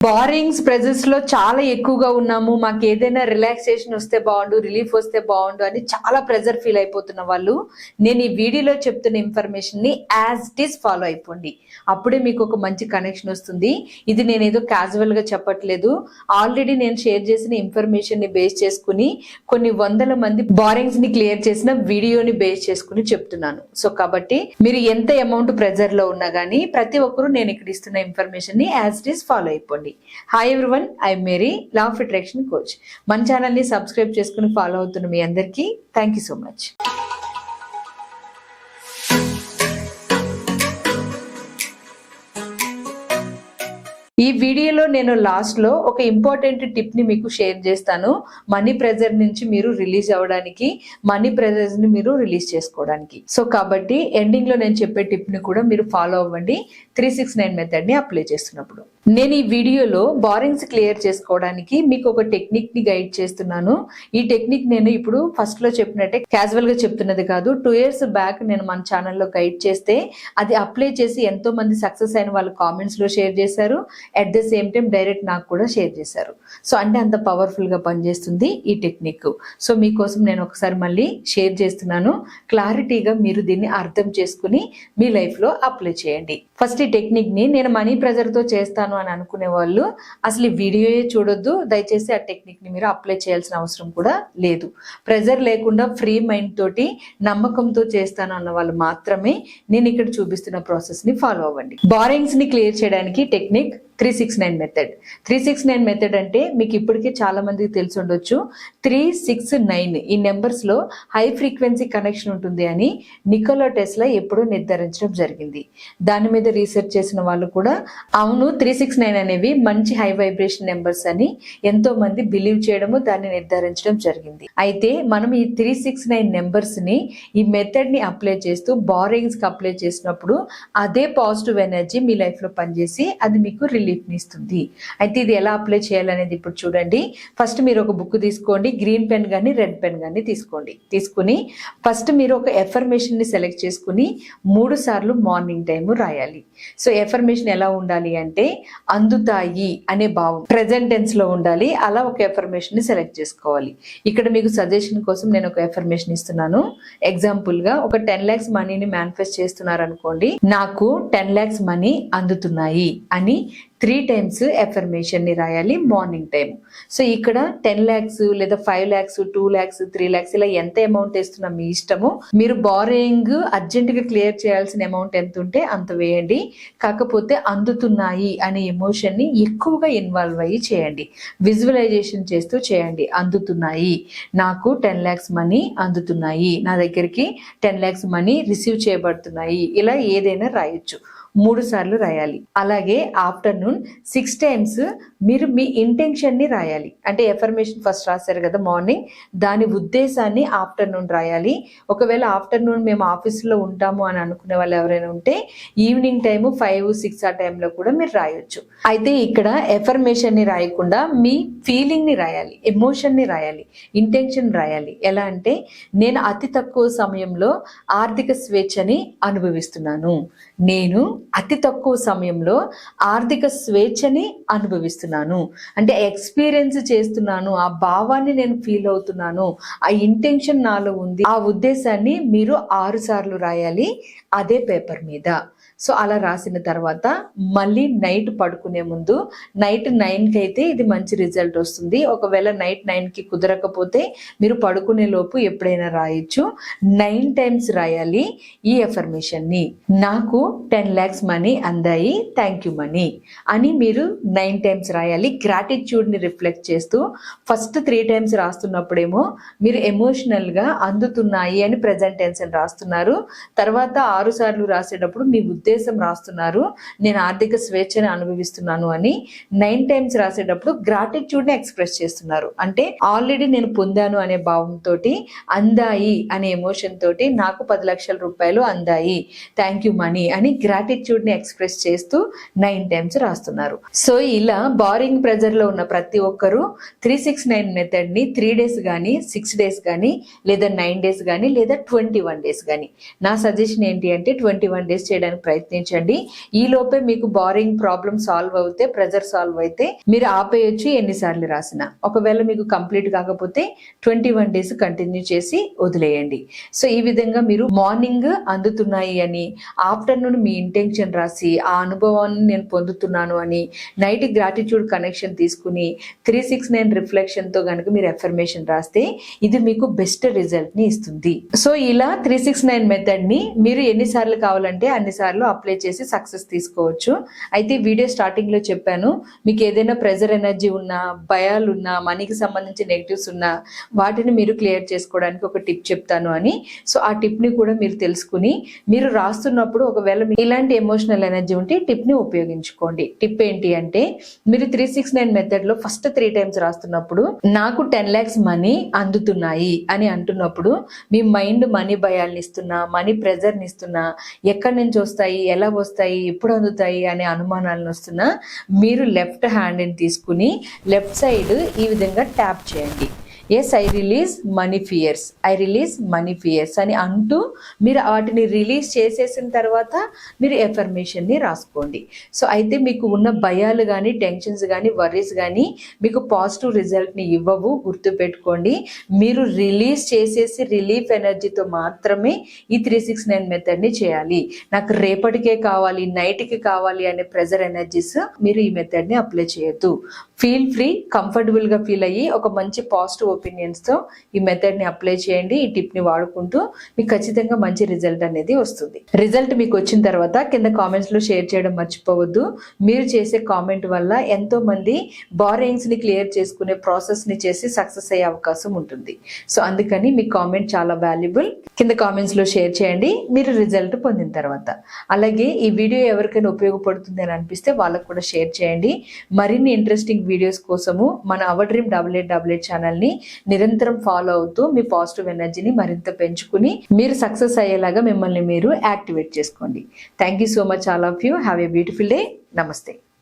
Bearings ప్రెజెస్ లో చాలా ఎక్కువగా ఉన్నాము, మాకు ఏదైనా రిలాక్సేషన్ వస్తే బాగుండు, రిలీఫ్ వస్తే బాగుండు అని చాలా ప్రెజర్ ఫీల్ అయిపోతున్న వాళ్ళు నేను ఈ వీడియోలో చెప్తున్న ఇన్ఫర్మేషన్ ని యాజ్ ఇట్ ఈస్ ఫాలో అయిపోండి. అప్పుడే మీకు ఒక మంచి కనెక్షన్ వస్తుంది. ఇది నేను ఏదో క్యాజువల్ గా చెప్పట్లేదు. ఆల్రెడీ నేను షేర్ చేసిన ఇన్ఫర్మేషన్ ని బేస్ చేసుకుని కొన్ని వందల మంది బారింగ్స్ ని క్లియర్ చేసిన వీడియోని బేస్ చేసుకుని చెప్తున్నాను. సో కాబట్టి మీరు ఎంత అమౌంట్ ప్రెజర్ లో ఉన్నా గానీ ప్రతి ఒక్కరు నేను ఇక్కడ ఇస్తున్న ఇన్ఫర్మేషన్ ని యాజ్ ఇట్ ఈస్ ఫాలో అయిపోండి. Hi everyone, I'm Mary, law of attraction coach. మన ఛానల్ ని సబ్స్క్రైబ్ చేసుకుని ఫాలో అవుతున్న మీ అందరికీ థ్యాంక్ యూ సో మచ్. ఈ వీడియోలో నేను లాస్ట్ లో ఒక ఇంపార్టెంట్ టిప్ ని మీకు షేర్ చేస్తాను. మనీ ప్రెజర్ నుంచి మీరు రిలీజ్ అవ్వడానికి, మనీ ప్రెజర్స్ ని మీరు రిలీజ్ చేసుకోవడానికి. సో కాబట్టి ఎండింగ్ లో నేను చెప్పే టిప్ ని కూడా మీరు ఫాలో అవ్వండి 369 మెథడ్ ని అప్లై చేస్తున్నప్పుడు. నేను ఈ వీడియోలో బారింగ్స్ క్లియర్ చేసుకోవడానికి మీకు ఒక టెక్నిక్ ని గైడ్ చేస్తున్నాను. ఈ టెక్నిక్ నేను ఇప్పుడు ఫస్ట్ లో చెప్పినట్టే క్యాజువల్ గా చెప్తున్నది కాదు. 2 years బ్యాక్ నేను మన ఛానల్లో గైడ్ చేస్తే అది అప్లై చేసి ఎంతో మంది సక్సెస్ అయిన వాళ్ళు కామెంట్స్ లో షేర్ చేశారు. At the same time direct నాకు కూడా షేర్ చేశారు. సో అంటే అంత పవర్ఫుల్ గా పనిచేస్తుంది ఈ టెక్నిక్. సో మీకోసం నేను ఒకసారి మళ్ళీ షేర్ చేస్తున్నాను. క్లారిటీగా మీరు దీన్ని అర్థం చేసుకుని మీ లైఫ్ లో అప్లై చేయండి. ఫస్ట్ ఈ టెక్నిక్ ని నేను మనీ ప్రెజర్ తో చేస్తాను అని అనుకునే వాళ్ళు అసలు ఈ వీడియోయే చూడొద్దు. దయచేసి ఆ టెక్నిక్ ని మీరు అప్లై చేయాల్సిన అవసరం కూడా లేదు. ప్రెజర్ లేకుండా ఫ్రీ మైండ్ తోటి నమ్మకంతో చేస్తాను అన్న వాళ్ళు మాత్రమే నేను ఇక్కడ చూపిస్తున్న ప్రాసెస్ ని ఫాలో అవ్వండి. బారింగ్స్ ని క్లియర్ చేయడానికి టెక్నిక్ 369 మెథడ్. 369 మెథడ్ అంటే మీకు ఇప్పటికే చాలా మందికి తెలిసి ఉండొచ్చు. 369 ఈ నెంబర్స్ లో హై ఫ్రీక్వెన్సీ కనెక్షన్ ఉంటుంది అని నికోలా టెస్లా ఎప్పుడో నిర్ధారించడం జరిగింది. దాని మీద రీసెర్చ్ చేసిన వాళ్ళు కూడా అవును 369 అనేవి మంచి హై వైబ్రేషన్ నెంబర్స్ అని ఎంతో మంది బిలీవ్ చేయడము, దాన్ని నిర్ధారించడం జరిగింది. అయితే మనం ఈ 369 నెంబర్స్ ని ఈ మెథడ్ ని అప్లై చేస్తూ బారింగ్స్ కి అప్లై చేసినప్పుడు అదే పాజిటివ్ ఎనర్జీ మీ లైఫ్ లో పనిచేసి అది మీకు రిలీఫ్ ఇస్తుంది. అయితే ఇది ఎలా అప్లై చేయాలనేది ఇప్పుడు చూడండి. ఫస్ట్ మీరు ఒక బుక్ తీసుకోండి, గ్రీన్ పెన్ కానీ రెడ్ పెన్ కానీ తీసుకోండి. తీసుకుని ఫస్ట్ మీరు ఒక ఎఫర్మేషన్ ని సెలెక్ట్ చేసుకుని 3 సార్లు మార్నింగ్ టైం రాయాలి. సో ఎఫర్మేషన్ ఎలా ఉండాలి అంటే అందుతాయి అనే భావం ప్రెజెంట్ టెన్స్ లో ఉండాలి. అలా ఒక ఎఫర్మేషన్ ని సెలెక్ట్ చేసుకోవాలి. ఇక్కడ మీకు సజెషన్ కోసం నేను ఒక ఎఫర్మేషన్ ఇస్తున్నాను. ఎగ్జాంపుల్ గా ఒక 10 lakhs మనీని మేనిఫెస్ట్ చేస్తున్నారు అనుకోండి. నాకు 10 lakhs మనీ అందుతున్నాయి అని 3 times ఎఫర్మేషన్ ని రాయాలి మార్నింగ్ టైం. సో ఇక్కడ 10 lakhs లేదా 5 lakhs 2 lakhs 3 lakhs ఇలా ఎంత అమౌంట్ వేస్తున్నా మీ ఇష్టము. మీరు బారోయింగ్ అర్జెంట్ గా క్లియర్ చేయాల్సిన అమౌంట్ ఎంత ఉంటే అంత వేయండి. కాకపోతే అందుతున్నాయి అనే ఎమోషన్ ని ఎక్కువగా ఇన్వాల్వ్ అయ్యి చేయండి. విజువలైజేషన్ చేస్తూ చేయండి. అందుతున్నాయి, నాకు 10 lakhs మనీ అందుతున్నాయి, నా దగ్గరికి 10 lakhs మనీ రిసీవ్ చేయబడుతున్నాయి, ఇలా ఏదైనా రాయొచ్చు. 3 సార్లు రాయాలి. అలాగే ఆఫ్టర్నూన్ 6 times మీరు మీ ఇంటెన్షన్ ని రాయాలి. అంటే ఎఫర్మేషన్ ఫస్ట్ రాశారు కదా మార్నింగ్, దాని ఉద్దేశాన్ని ఆఫ్టర్నూన్ రాయాలి. ఒకవేళ ఆఫ్టర్నూన్ మేము ఆఫీసులో ఉంటాము అని అనుకునే వాళ్ళు ఎవరైనా ఉంటే ఈవినింగ్ టైం 5-6 ఆ టైంలో కూడా మీరు రాయొచ్చు. అయితే ఇక్కడ ఎఫర్మేషన్ ని రాయకుండా మీ ఫీలింగ్ ని రాయాలి, ఎమోషన్ ని రాయాలి, ఇంటెన్షన్ రాయాలి. ఎలా అంటే నేను అతి తక్కువ సమయంలో ఆర్థిక స్వేచ్ఛని అనుభవిస్తున్నాను, నేను అతి తక్కువ సమయంలో ఆర్థిక స్వేచ్ఛని అనుభవిస్తున్నాను అంటే ఎక్స్పీరియన్స్ చేస్తున్నాను, ఆ భావాన్ని నేను ఫీల్ అవుతున్నాను, ఆ ఇంటెన్షన్ నాలో ఉంది. ఆ ఉద్దేశాన్ని మీరు 6 సార్లు రాయాలి అదే పేపర్ మీద. సో అలా రాసిన తర్వాత మళ్ళీ నైట్ పడుకునే ముందు నైట్ 9కి అయితే ఇది మంచి రిజల్ట్ వస్తుంది. ఒకవేళ నైట్ 9కి కుదరకపోతే మీరు పడుకునే లోపు ఎప్పుడైనా రాయొచ్చు. 9 times రాయాలి ఈ ఎఫర్మేషన్ ని. నాకు 10 lakhs మనీ అందాయి, థ్యాంక్ యూ మనీ అని మీరు 9 times రాయాలి. గ్రాటిట్యూడ్ ని రిఫ్లెక్ట్ చేస్తూ ఫస్ట్ 3 times రాస్తున్నప్పుడేమో మీరు ఎమోషనల్ గా అందుతున్నాయి అని ప్రెజెంట్ టెన్స్ అని రాస్తున్నారు. తర్వాత 6 సార్లు రాసేటప్పుడు మీ ఉద్దేశం రాస్తున్నారు, నేను ఆర్థిక స్వేచ్ఛని అనుభవిస్తున్నాను అని. 9 times రాసేటప్పుడు గ్రాటిట్యూడ్ ని ఎక్స్ప్రెస్ చేస్తున్నారు. అంటే ఆల్రెడీ నేను పొందాను అనే భావంతో, అందాయి అనే ఎమోషన్ తోటి నాకు 10 లక్షల రూపాయలు అందాయి, థ్యాంక్ యూ మనీ అని గ్రాటిట్యూడ్ ని ఎక్స్ప్రెస్ చేస్తూ 9 times రాస్తున్నారు. సో ఇలా బారింగ్ ప్రెజర్ లో ఉన్న ప్రతి ఒక్కరూ 369 మెథడ్ ని 3 days కానీ 6 days కానీ లేదా 9 days కానీ లేదా 21 days కానీ. నా సజెషన్ ఏంటి అంటే 21 days చేయడానికి ప్రయత్నించండి. ఈ లోపే మీకు బారింగ్ ప్రాబ్లం సాల్వ్ అవుతే, ప్రెజర్ సాల్వ్ అయితే మీరు ఆపేయొచ్చు ఎన్నిసార్లు రాసినా. ఒకవేళ మీకు కంప్లీట్ కాకపోతే 21 days కంటిన్యూ చేసి వదిలేయండి. సో ఈ విధంగా మీరు మార్నింగ్ అందుతున్నాయి అని, ఆఫ్టర్నూన్ మీ ఇంటెన్షన్ రాసి ఆ అనుభవాన్ని నేను పొందుతున్నాను అని, నైట్ గ్రాటిట్యూడ్ కనెక్షన్ తీసుకుని 369 రిఫ్లెక్షన్ తో గనుక మీరు ఎఫర్మేషన్ రాస్తే ఇది మీకు బెస్ట్ రిజల్ట్ ని ఇస్తుంది. సో ఇలా 369 మెథడ్ ని మీరు ఎన్నిసార్లు కావాలంటే అన్నిసార్లు అప్లై చేసి సక్సెస్ తీసుకోవచ్చు. అయితే వీడియో స్టార్టింగ్ లో చెప్పాను, మీకు ఏదైనా ప్రెజర్ ఎనర్జీ ఉన్నా, భయాలు ఉన్నా, మనీకి సంబంధించి నెగిటివ్స్ ఉన్నా వాటిని మీరు క్లియర్ చేసుకోవడానికి ఒక టిప్ చెప్తాను అని. సో ఆ టిప్ ని కూడా మీరు తెలుసుకుని మీరు రాస్తున్నప్పుడు ఒకవేళ ఇలాంటి ఎమోషనల్ ఎనర్జీ ఉంటే టిప్ ని ఉపయోగించుకోండి. టిప్ ఏంటి అంటే, మీరు 369 మెథడ్ లో ఫస్ట్ 3 times రాస్తున్నప్పుడు నాకు 10 lakhs మనీ అందుతున్నాయి అని అంటున్నప్పుడు మీ మైండ్ మనీ భయాల్ని ఇస్తున్నా, మనీ ప్రెజర్ ని ఇస్తున్నా, ఎక్కడి నుంచి వస్తాయి, ఎలా వస్తాయి, ఎప్పుడు అందుతాయి అనే అనుమానాలను వస్తున్నా, మీరు లెఫ్ట్ హ్యాండ్ ని తీసుకుని లెఫ్ట్ సైడ్ ఈ విధంగా ట్యాప్ చేయండి. Yes, I release money fears, I release money fears అని అంటూ మీరు వాటిని రిలీజ్ చేసేసిన తర్వాత మీరు ఎఫర్మేషన్ని రాసుకోండి. సో అయితే మీకు ఉన్న భయాలు కానీ, టెన్షన్స్ కానీ, వర్రీస్ కానీ మీకు పాజిటివ్ రిజల్ట్ని ఇవ్వవు, గుర్తుపెట్టుకోండి. మీరు రిలీజ్ చేసేసి రిలీఫ్ ఎనర్జీతో మాత్రమే ఈ 369 మెథడ్ని చేయాలి. నాకు రేపటికే కావాలి, నైట్కి కావాలి అనే ప్రెజర్ ఎనర్జీస్ మీరు ఈ మెథడ్ని అప్లై చేయొద్దు. ఫీల్ ఫ్రీ, కంఫర్టబుల్గా ఫీల్ అయ్యి ఒక మంచి పాజిటివ్ ఒపీనియన్స్తో ఈ మెథడ్ని అప్లై చేయండి. ఈ టిప్ని వాడుకుంటూ మీకు ఖచ్చితంగా మంచి రిజల్ట్ అనేది వస్తుంది. రిజల్ట్ మీకు వచ్చిన తర్వాత కింద కామెంట్స్లో షేర్ చేయడం మర్చిపోవద్దు. మీరు చేసే కామెంట్ వల్ల ఎంతో మంది బారింగ్స్ని క్లియర్ చేసుకునే ప్రాసెస్ని చేసి సక్సెస్ అయ్యే అవకాశం ఉంటుంది. సో అందుకని మీ కామెంట్ చాలా వాల్యుబుల్. కింద కామెంట్స్లో షేర్ చేయండి మీరు రిజల్ట్ పొందిన తర్వాత. అలాగే ఈ వీడియో ఎవరికైనా ఉపయోగపడుతుంది అని అనిపిస్తే వాళ్ళకు కూడా షేర్ చేయండి. మరిన్ని ఇంట్రెస్టింగ్ వీడియోస్ కోసము మన అవర్ డ్రీమ్ 8888 ఛానల్ని నిరంతరం ఫాలో అవుతూ మీ పాజిటివ్ ఎనర్జీని మరింత పెంచుకుని మీరు సక్సెస్ అయ్యేలాగా మిమ్మల్ని మీరు యాక్టివేట్ చేసుకోండి. Thank you so much all of you. Have a beautiful day. నమస్తే.